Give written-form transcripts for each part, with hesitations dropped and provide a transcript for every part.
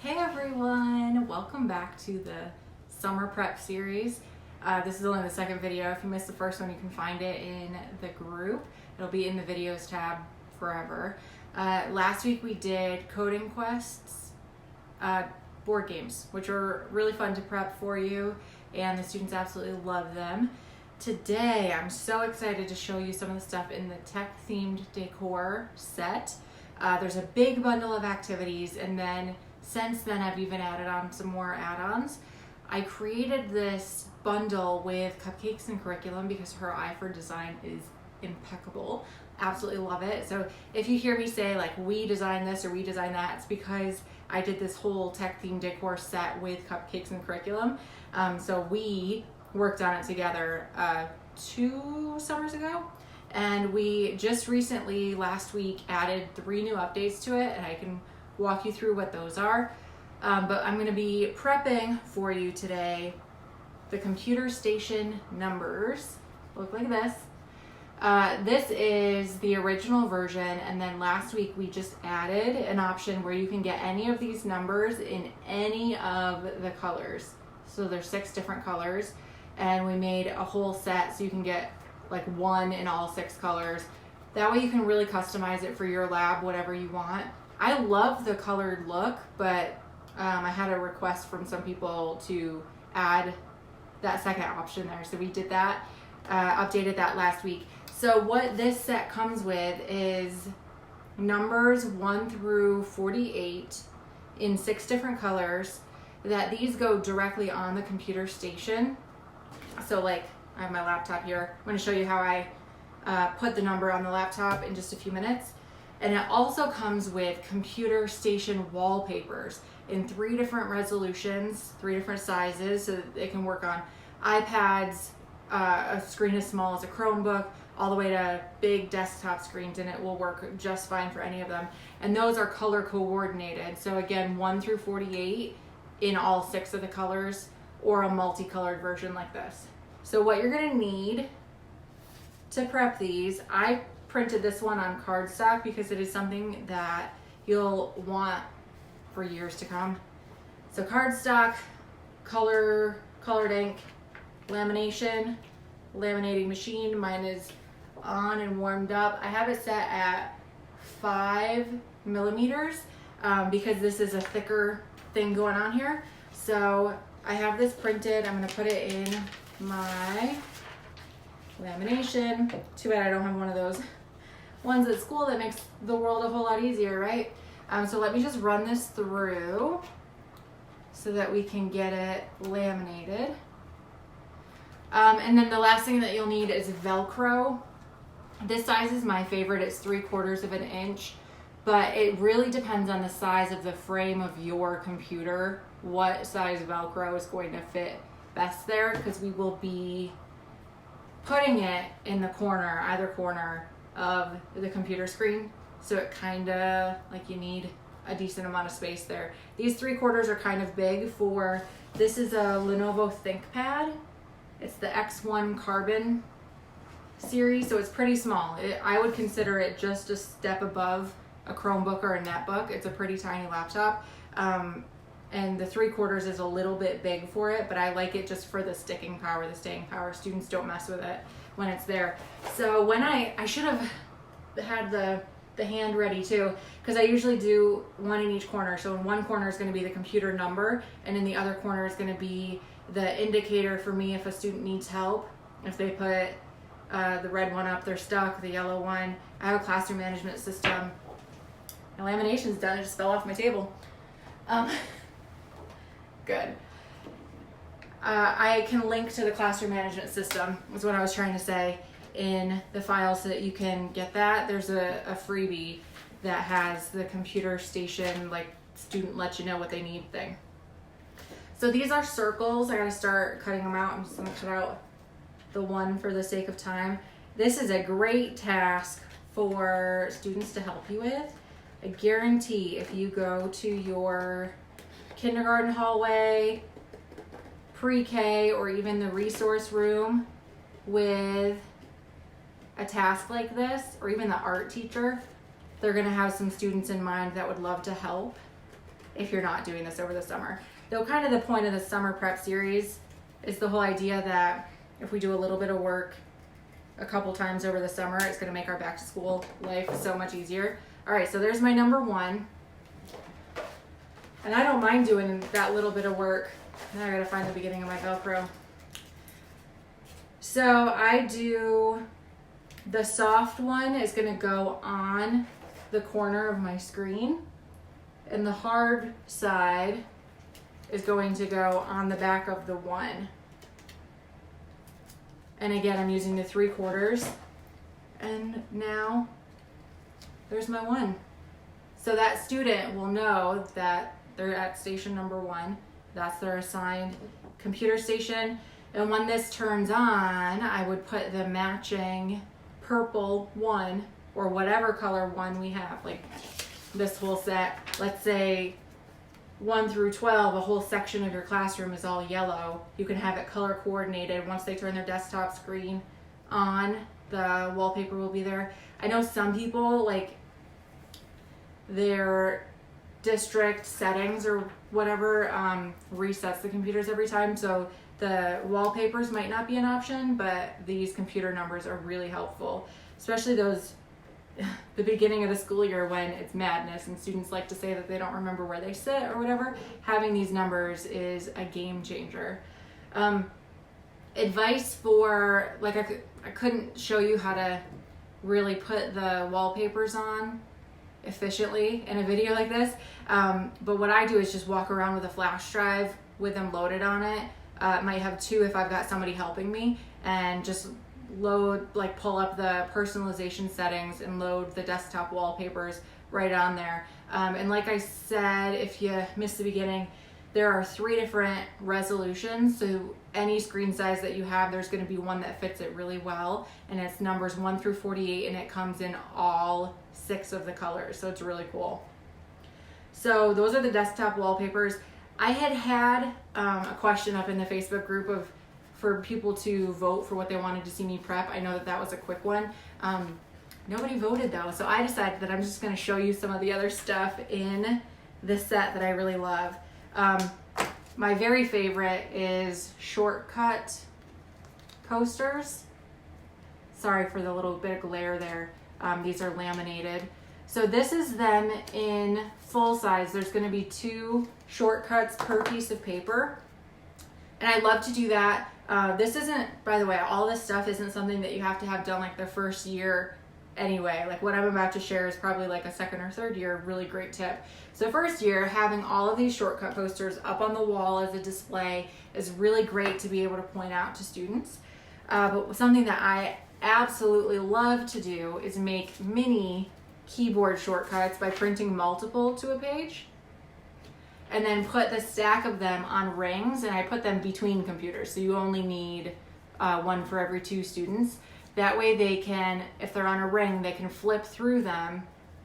Hey everyone, welcome back to the summer prep series. This is only the second video. If you missed the first one, you can find it in the group. It'll be in the videos tab forever. Last week we did coding quests, board games, which are really fun to prep for you, and the students absolutely love them. Today I'm so excited to show you some of the stuff in the tech themed decor set. There's a big bundle of activities, and then since then I've even added on some more add-ons. I created this bundle with cupcakes and curriculum because her eye for design is impeccable. Absolutely love it. So if you hear me say like we designed this or we designed that, it's because I did this whole tech themed decor set with cupcakes and curriculum. So we worked on it together 2 summers ago. And we just recently, last week, added 3 new updates to it, and I can walk you through what those are. But I'm going to be prepping for you today the computer station numbers. Look like this. This is the original version, and then last week we just added an option where you can get any of these numbers in any of the colors. So there's 6 different colors, and we made a whole set so you can get like one in all 6 colors. That way you can really customize it for your lab, whatever you want. I love the colored look, but I had a request from some people to add that second option there. So we did that, updated that last week. So what this set comes with is numbers 1 through 48 in 6 different colors, that these go directly on the computer station. So like, I have my laptop here. I'm going to show you how I put the number on the laptop in just a few minutes. And it also comes with computer station wallpapers in 3 different resolutions, 3 different sizes, so that it can work on iPads, a screen as small as a Chromebook, all the way to big desktop screens, and it will work just fine for any of them. And those are color coordinated. So again, 1 through 48 in all 6 of the colors, or a multicolored version like this. So what you're gonna need to prep these, I printed this one on cardstock because it is something that you'll want for years to come. So cardstock, colored ink, lamination, laminating machine. Mine is on and warmed up. I have it set at 5 millimeters because this is a thicker thing going on here. So I have this printed. I'm gonna put it in my lamination. Too bad I don't have one of those ones at school. That makes the world a whole lot easier, right? So let me just run this through so that we can get it laminated. And then the last thing that you'll need is Velcro. This size is my favorite. It's 3/4 of an inch, but it really depends on the size of the frame of your computer, what size Velcro is going to fit best there, because we will be putting it in the corner, either corner of the computer screen. So it kind of like you need a decent amount of space there. These 3/4 are kind of big for, this is a Lenovo ThinkPad. It's the X1 Carbon series, so it's pretty small. I would consider it just a step above a Chromebook or a netbook. It's a pretty tiny laptop. And the 3/4 is a little bit big for it, but I like it just for the sticking power, the staying power. Students don't mess with it when it's there. So when I should have had the hand ready too, because I usually do one in each corner. So in one corner is going to be the computer number, and in the other corner is going to be the indicator for me if a student needs help. If they put the red one up, they're stuck, the yellow one. I have a classroom management system. My lamination's done, it just fell off my table. Good. I can link to the classroom management system, is what I was trying to say, in the file so that you can get that. There's a freebie that has the computer station, like student let you know what they need thing. So these are circles. I gotta start cutting them out. I'm just gonna cut out the one for the sake of time. This is a great task for students to help you with. I guarantee if you go to your kindergarten hallway, pre-K, or even the resource room with a task like this, or even the art teacher, they're gonna have some students in mind that would love to help. if you're not doing this over the summer. Though kind of the point of the summer prep series is the whole idea that if we do a little bit of work a couple times over the summer, it's going to make our back to school life so much easier. All right, so there's my number one. And I don't mind doing that little bit of work. Now I gotta find the beginning of my Velcro. So I do, the soft one is gonna go on the corner of my screen, and the hard side is going to go on the back of the one. And again, I'm using the 3/4, and now there's my one. So that student will know that they're at station number 1. That's their assigned computer station. And when this turns on, I would put the matching purple 1 or whatever color 1 we have. Like this whole set, let's say 1 through 12, a whole section of your classroom is all yellow. You can have it color coordinated. Once they turn their desktop screen on, the wallpaper will be there. I know some people, like, their district settings or whatever resets the computers every time, so the wallpapers might not be an option, but these computer numbers are really helpful, especially those the beginning of the school year when it's madness and students like to say that they don't remember where they sit or whatever. Having these numbers is a game changer. Advice for, like, I couldn't show you how to really put the wallpapers on efficiently in a video like this, but what I do is just walk around with a flash drive with them loaded on it. Might have 2 if I've got somebody helping me, and just load, like, pull up the personalization settings and load the desktop wallpapers right on there. And like I said, if you missed the beginning, there are 3 different resolutions, so any screen size that you have, there's going to be one that fits it really well, and it's numbers 1 through 48, and it comes in all 6 of the colors, so it's really cool. So those are the desktop wallpapers. I had a question up in the Facebook group for people to vote for what they wanted to see me prep. I know that was a quick one. Nobody voted though, so I decided that I'm just going to show you some of the other stuff in this set that I really love. My very favorite is shortcut posters. Sorry for the little bit of glare there. These are laminated. So this is them in full size. There's going to be 2 shortcuts per piece of paper. And I love to do that. This isn't, by the way, all this stuff isn't something that you have to have done like the first year anyway. Like what I'm about to share is probably like a 2nd or 3rd year really great tip. So first year, having all of these shortcut posters up on the wall as a display is really great to be able to point out to students. But something that I absolutely love to do is make mini keyboard shortcuts by printing multiple to a page, and then put the stack of them on rings, and I put them between computers, so you only need 1 for every 2 students. That way they can, if they're on a ring, they can flip through them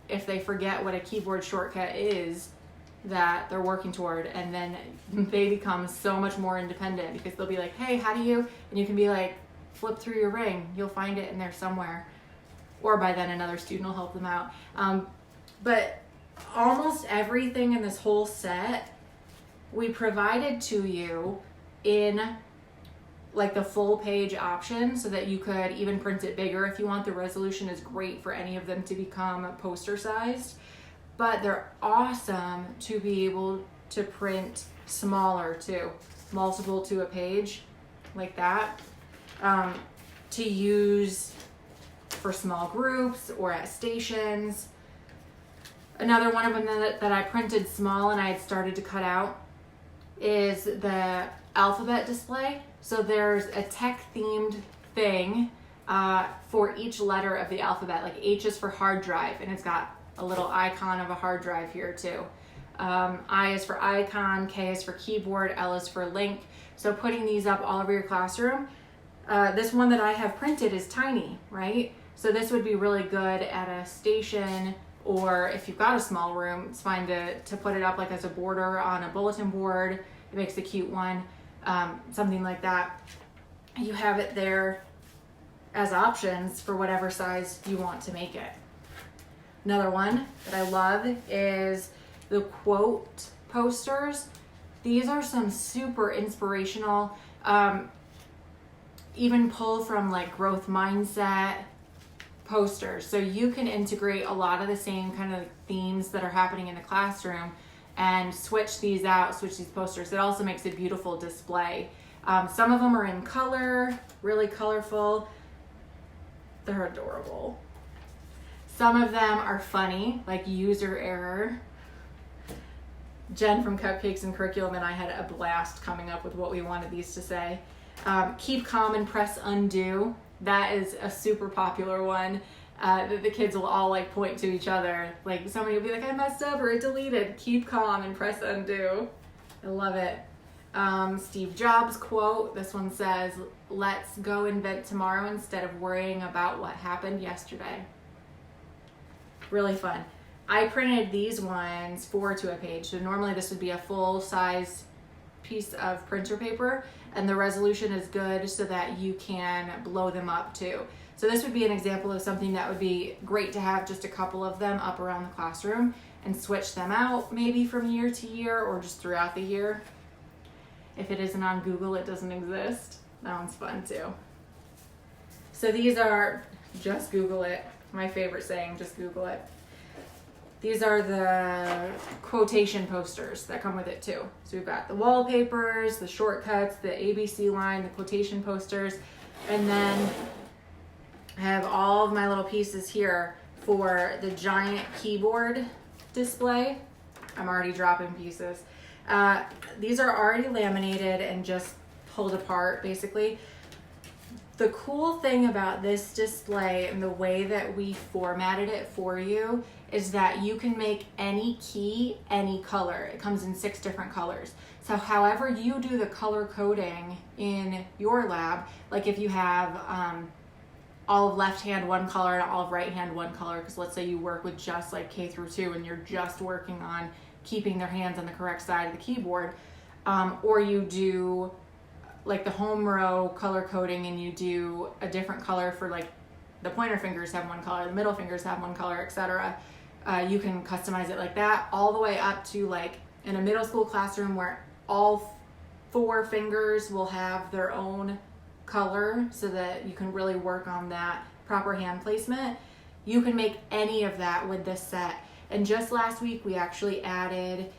if they forget what a keyboard shortcut is that they're working toward, and then they become so much more independent because they'll be like, hey, how do you, and you can be like, flip through your ring, you'll find it in there somewhere. Or by then another student will help them out. But almost everything in this whole set we provided to you in like the full page option, so that you could even print it bigger if you want. The resolution is great for any of them to become poster sized, but they're awesome to be able to print smaller too, multiple to a page like that, to use for small groups or at stations. Another one of them that I printed small and I had started to cut out is the alphabet display. So there's a tech themed thing for each letter of the alphabet. Like H is for hard drive, and it's got a little icon of a hard drive here too. I is for icon, K is for keyboard, L is for link. So putting these up all over your classroom. This one that I have printed is tiny, right? So this would be really good at a station, or if you've got a small room, it's fine to put it up like as a border on a bulletin board. It makes a cute one, something like that. You have it there as options for whatever size you want to make it. Another one that I love is the quote posters. These are some super inspirational, even pulled from like growth mindset posters. So you can integrate a lot of the same kind of themes that are happening in the classroom and switch these out, switch these posters. It also makes a beautiful display. Some of them are in color, really colorful. They're adorable. Some of them are funny, like user error. Jen from Cupcakes and Curriculum and I had a blast coming up with what we wanted these to say. Keep calm and press undo. That is a super popular one. The kids will all like point to each other. Like somebody will be like, I messed up or it deleted. Keep calm and press undo. I love it. Steve Jobs quote. This one says, let's go invent tomorrow instead of worrying about what happened yesterday. Really fun. I printed these ones 4 to a page. So normally this would be a full size piece of printer paper, and the resolution is good so that you can blow them up too. So this would be an example of something that would be great to have just a couple of them up around the classroom and switch them out maybe from year to year or just throughout the year. If it isn't on Google, it doesn't exist. That one's fun too. So these are, just Google it. My favorite saying, just Google it. These are the quotation posters that come with it too. So we've got the wallpapers, the shortcuts, the ABC line, the quotation posters, and then I have all of my little pieces here for the giant keyboard display. I'm already dropping pieces. These are already laminated and just pulled apart basically. The cool thing about this display and the way that we formatted it for you is that you can make any key any color. It comes in 6 different colors. So however you do the color coding in your lab, like if you have all of left hand one color and all of right hand one color, because let's say you work with just like K through 2 and you're just working on keeping their hands on the correct side of the keyboard, or you do like the home row color coding and you do a different color for like the pointer fingers have one color, the middle fingers have one color, etc. You can customize it like that all the way up to like in a middle school classroom where all 4 fingers will have their own color so that you can really work on that proper hand placement. You can make any of that with this set. And just last week we actually added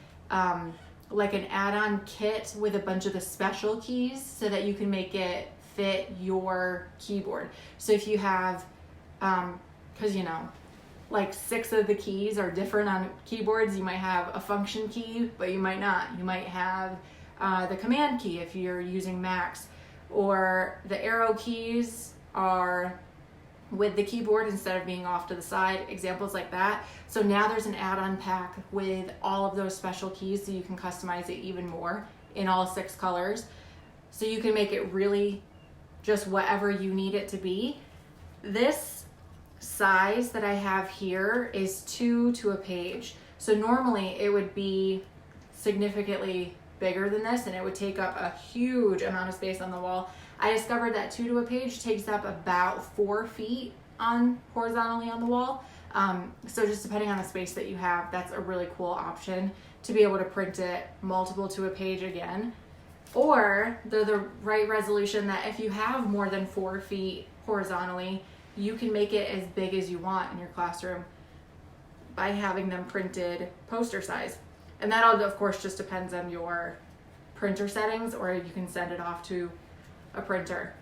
like an add-on kit with a bunch of the special keys so that you can make it fit your keyboard. So if you have, because you know, like 6 of the keys are different on keyboards. You might have a function key, but you might not. You might have the command key if you're using Macs, or the arrow keys are with the keyboard instead of being off to the side, examples like that. So now there's an add-on pack with all of those special keys so you can customize it even more in all 6 colors. So you can make it really just whatever you need it to be. This size that I have here is 2 to a page. So normally it would be significantly bigger than this and it would take up a huge amount of space on the wall. I discovered that 2 to a page takes up about 4 feet horizontally on the wall. So just depending on the space that you have, that's a really cool option to be able to print it multiple to a page again. Or they're the right resolution that if you have more than 4 feet horizontally, you can make it as big as you want in your classroom by having them printed poster size. And that all, of course, just depends on your printer settings, or you can send it off to a printer.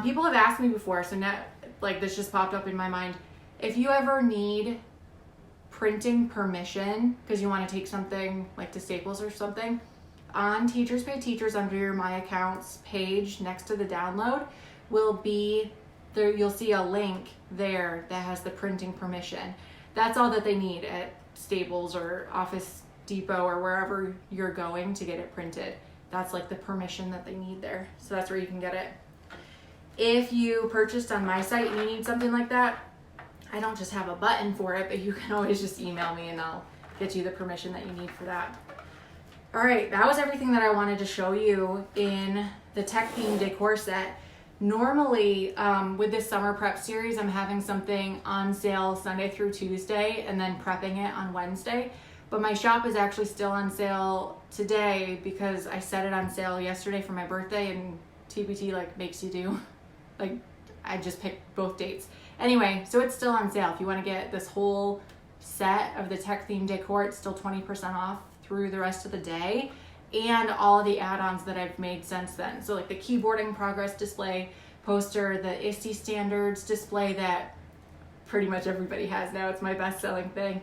People have asked me before, so now, like this just popped up in my mind. If you ever need printing permission, because you want to take something like to Staples or something, on Teachers Pay Teachers under your My Accounts page next to the download will be there. You'll see a link there that has the printing permission. That's all that they need at Staples or Office Depot or wherever you're going to get it printed. That's like the permission that they need there. So that's where you can get it. If you purchased on my site and you need something like that, I don't just have a button for it, but you can always just email me and I'll get you the permission that you need for that. All right, that was everything that I wanted to show you in the tech theme decor set. Normally, with this summer prep series, I'm having something on sale Sunday through Tuesday and then prepping it on Wednesday. But my shop is actually still on sale today because I set it on sale yesterday for my birthday, and TBT like makes you do, like I just picked both dates. Anyway, so it's still on sale. If you want to get this whole set of the tech themed decor, it's still 20% off through the rest of the day, and all of the add-ons that I've made since then. So like the keyboarding progress display poster, the ISTE standards display that pretty much everybody has now. It's my best selling thing.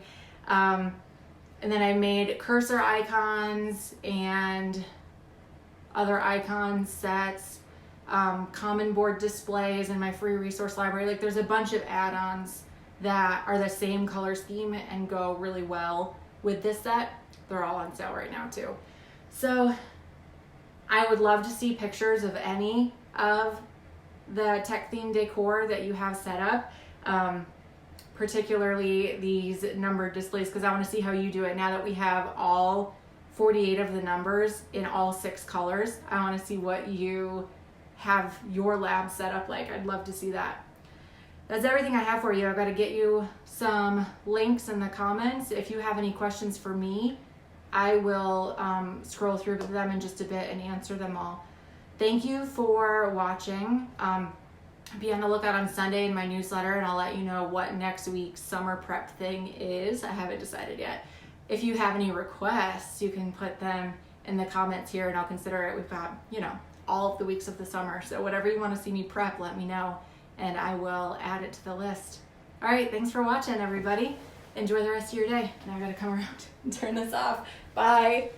And then I made cursor icons and other icon sets, common board displays in my free resource library. Like there's a bunch of add-ons that are the same color scheme and go really well with this set. They're all on sale right now too. So I would love to see pictures of any of the tech themed decor that you have set up. Particularly these numbered displays, because I want to see how you do it now that we have all 48 of the numbers in all 6 colors. I want to see what you have your lab set up like. I'd love to see that. That's everything I have for you. I've got to get you some links in the comments. If you have any questions for me, I will scroll through them in just a bit and answer them all. Thank you for watching. Be on the lookout on Sunday in my newsletter, and I'll let you know what next week's summer prep thing is. I haven't decided yet. If you have any requests, you can put them in the comments here and I'll consider it. We've got, all of the weeks of the summer. So whatever you want to see me prep, let me know and I will add it to the list. All right, thanks for watching, everybody. Enjoy the rest of your day. Now I gotta come around and turn this off. Bye.